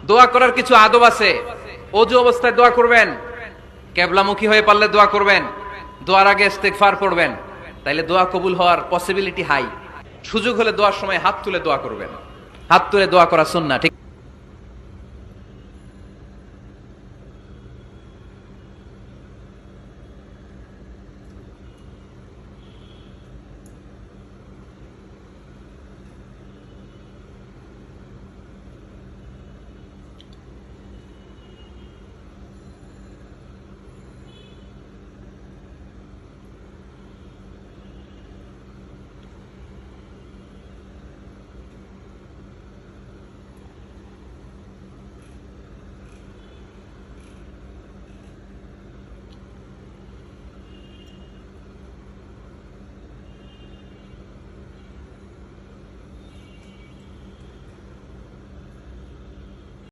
দোয়া করার কিছু আদব আছে। অজু অবস্থায় দোয়া করবেন, কেবলামুখী হয়ে পারলে দোয়া করবেন, দোয়ার আগে ইস্তেগফার পড়বেন, তাইলে দোয়া কবুল হওয়ার পসিবিলিটি হাই। সুযোগ হলে দোয়ার সময় হাত তুলে দোয়া করবেন, হাত তুলে দোয়া করা সুন্নাহ। ঠিক